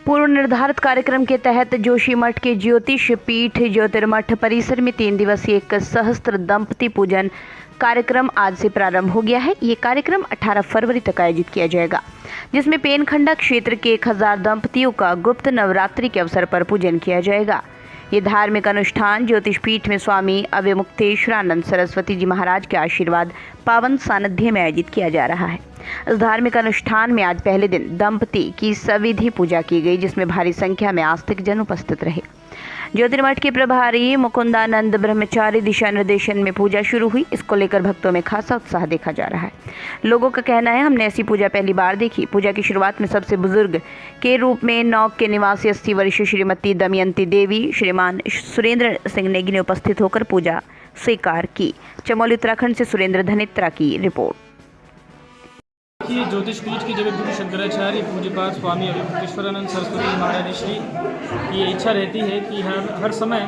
पूर्व निर्धारित कार्यक्रम के तहत जोशीमठ के ज्योतिष पीठ ज्योतिर्मठ परिसर में 3 दिवसीय एक सहस्त्र दंपति पूजन कार्यक्रम आज से प्रारंभ हो गया है। ये कार्यक्रम 18 फरवरी तक आयोजित किया जाएगा, जिसमें पेनखंडा क्षेत्र के 1000 दंपतियों का गुप्त नवरात्रि के अवसर पर पूजन किया जाएगा। ये धार्मिक अनुष्ठान ज्योतिष पीठ में स्वामी अवमुक्तेश्वरानंद सरस्वती जी महाराज के आशीर्वाद पावन सानिध्य में आयोजित किया जा रहा है। इस धार्मिक अनुष्ठान में आज पहले दिन दंपति की सविधि पूजा की गई, जिसमें भारी संख्या में आस्तिक जन उपस्थित रहे। ज्योतिर्मठ के प्रभारी मुकुंदानंद ब्रह्मचारी दिशा निर्देशन में पूजा शुरू हुई। इसको लेकर भक्तों में खासा उत्साह देखा जा रहा है। लोगों का कहना है, हमने ऐसी पूजा पहली बार देखी। पूजा की शुरुआत में सबसे बुजुर्ग के रूप में नौक के निवासी 80 वर्षीय श्रीमती दमयंती देवी श्रीमान सुरेंद्र सिंह नेगी ने उपस्थित होकर पूजा स्वीकार की। चमोली उत्तराखंड से सुरेंद्र धनित्रा की रिपोर्ट। ज्योतिष पीठ की जगत गुरु शंकराचार्य पूज्यपाद स्वामी अवमुक्तेश्वरानंद सरस्वती महाराज श्री की ये इच्छा रहती है कि हर समय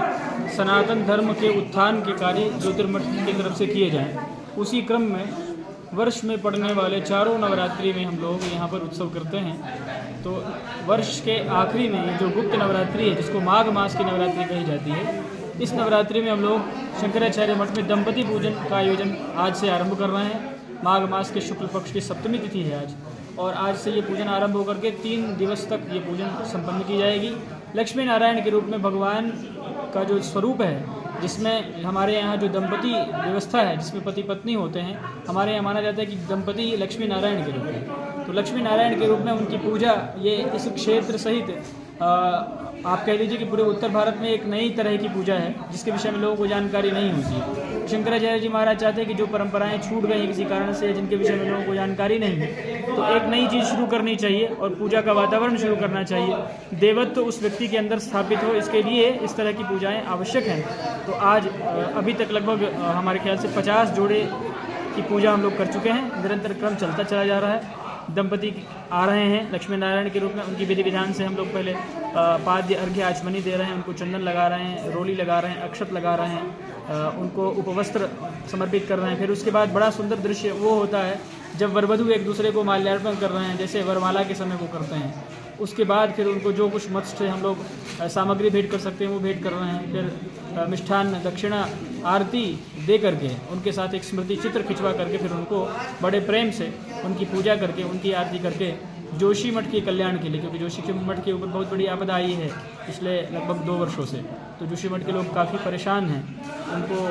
सनातन धर्म के उत्थान के कार्य ज्योतिर्मठ की तरफ से किए जाएं। उसी क्रम में वर्ष में पड़ने वाले चारों नवरात्रि में हम लोग यहाँ पर उत्सव करते हैं। तो वर्ष के आखिरी में जो गुप्त नवरात्रि है, जिसको माघ मास की नवरात्रि कही जाती है, इस नवरात्रि में हम लोग शंकराचार्य मठ में दंपति पूजन का आयोजन आज से आरंभ कर रहे हैं। माघ मास के शुक्ल पक्ष की सप्तमी तिथि है आज, और आज से ये पूजन आरंभ होकर के 3 दिवस तक ये पूजन संपन्न की जाएगी। लक्ष्मी नारायण के रूप में भगवान का जो स्वरूप है, जिसमें हमारे यहाँ जो दंपति व्यवस्था है, जिसमें पति पत्नी होते हैं, हमारे यहाँ माना जाता है कि दंपति लक्ष्मी नारायण के रूप में। तो लक्ष्मी नारायण के रूप में उनकी पूजा ये इस क्षेत्र सहित आप कह लीजिए कि पूरे उत्तर भारत में एक नई तरह की पूजा है, जिसके विषय में लोगों को जानकारी नहीं होती है। शंकराचार्य जी महाराज चाहते हैं कि जो परंपराएं छूट गई हैं किसी कारण से, जिनके विषय में लोगों को जानकारी नहीं है, तो एक नई चीज़ शुरू करनी चाहिए और पूजा का वातावरण शुरू करना चाहिए। देवत्व उस व्यक्ति के अंदर स्थापित हो, इसके लिए इस तरह की पूजाएं आवश्यक हैं। तो आज अभी तक लगभग हमारे ख्याल से 50 जोड़े की पूजा हम लोग कर चुके हैं। निरंतर क्रम चलता चला जा रहा है। दंपति आ रहे हैं लक्ष्मी नारायण के रूप में। उनकी विधि विधान से हम लोग पहले पाद्य अर्घ्य आचमनी दे रहे हैं, उनको चंदन लगा रहे हैं, रोली लगा रहे हैं, अक्षत लगा रहे हैं, उनको उपवस्त्र समर्पित कर रहे हैं। फिर उसके बाद बड़ा सुंदर दृश्य वो होता है जब वरवधु एक दूसरे को माल्यार्पण कर रहे हैं, जैसे वरमाला के समय वो करते हैं। उसके बाद फिर उनको जो कुछ मत से हम लोग सामग्री भेंट कर सकते हैं वो भेंट कर रहे हैं। फिर मिष्ठान दक्षिणा आरती दे करके उनके साथ एक स्मृति चित्र खिंचवा करके फिर उनको बड़े प्रेम से उनकी पूजा करके, उनकी आरती करके जोशीमठ के कल्याण के लिए, क्योंकि जोशीमठ के ऊपर बहुत बड़ी आपदा आई है पिछले लगभग 2 वर्षों से, तो जोशीमठ के लोग काफ़ी परेशान हैं। उनको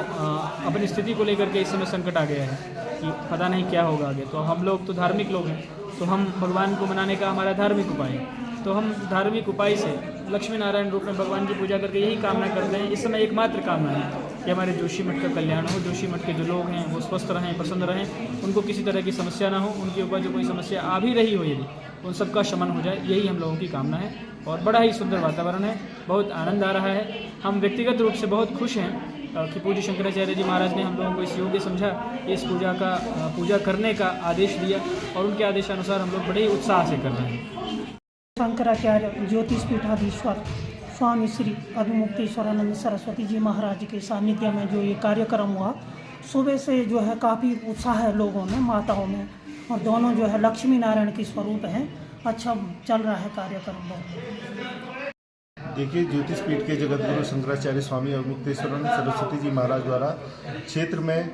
अपनी स्थिति को लेकर के इस समय संकट आ गया है कि पता नहीं क्या होगा आगे। तो हम लोग तो धार्मिक लोग हैं, तो हम भगवान को मनाने का हमारा धार्मिक उपाय है। तो हम धार्मिक उपाय से लक्ष्मी नारायण रूप में भगवान की पूजा करके यही कामना करते हैं। इस समय एकमात्र कामना है कि हमारे जोशीमठ का कल्याण हो, जोशीमठ के जो लोग हैं वो स्वस्थ रहें, प्रसन्न रहें, उनको किसी तरह की समस्या ना हो, उनके ऊपर जो कोई समस्या आ भी रही हो यदि उन सब का शमन हो जाए, यही हम लोगों की कामना है। और बड़ा ही सुंदर वातावरण है, बहुत आनंद आ रहा है। हम व्यक्तिगत रूप से बहुत खुश हैं कि पूज्य शंकराचार्य जी महाराज ने हम लोगों को इस योग्य समझा, इस पूजा करने का आदेश दिया, और उनके आदेशानुसार हम लोग बड़े ही उत्साह से कर रहे हैं। शंकराचार्य ज्योतिष पीठाधीश्वर स्वामी श्री अवमुक्तेश्वरानंद सरस्वती जी महाराज के सानिध्य में जो ये कार्यक्रम हुआ, सुबह से जो है काफ़ी उत्साह है लोगों में, माताओं में, और दोनों जो है लक्ष्मी नारायण के स्वरूप हैं। अच्छा चल रहा है कार्यक्रम बहुत। देखिए, ज्योतिष पीठ के जगत गुरु शंकराचार्य स्वामी अवमुक्तेश्वरानंद सरस्वती जी महाराज द्वारा क्षेत्र में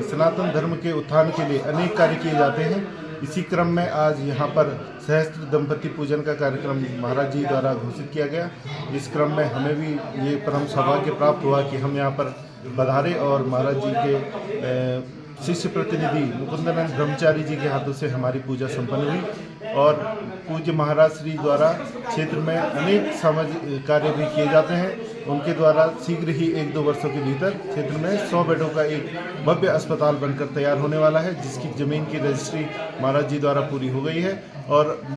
सनातन धर्म के उत्थान के लिए अनेक कार्य किए जाते हैं। इसी क्रम में आज यहाँ पर सहस्त्र दंपति पूजन का कार्यक्रम महाराज जी द्वारा घोषित किया गया। इस क्रम में हमें भी ये परम सौभाग्य प्राप्त हुआ कि हम यहाँ पर पधारे और महाराज जी के शिष्य प्रतिनिधि मुकुंदानंद ब्रह्मचारी जी के हाथों से हमारी पूजा संपन्न हुई। और पूज्य महाराज श्री द्वारा क्षेत्र में अनेक सामाजिक कार्य भी किए जाते हैं। उनके द्वारा शीघ्र ही 1-2 वर्षों के भीतर क्षेत्र में 100 बेडों का एक भव्य अस्पताल बनकर तैयार होने वाला है, जिसकी ज़मीन की रजिस्ट्री महाराज जी द्वारा पूरी हो गई है। और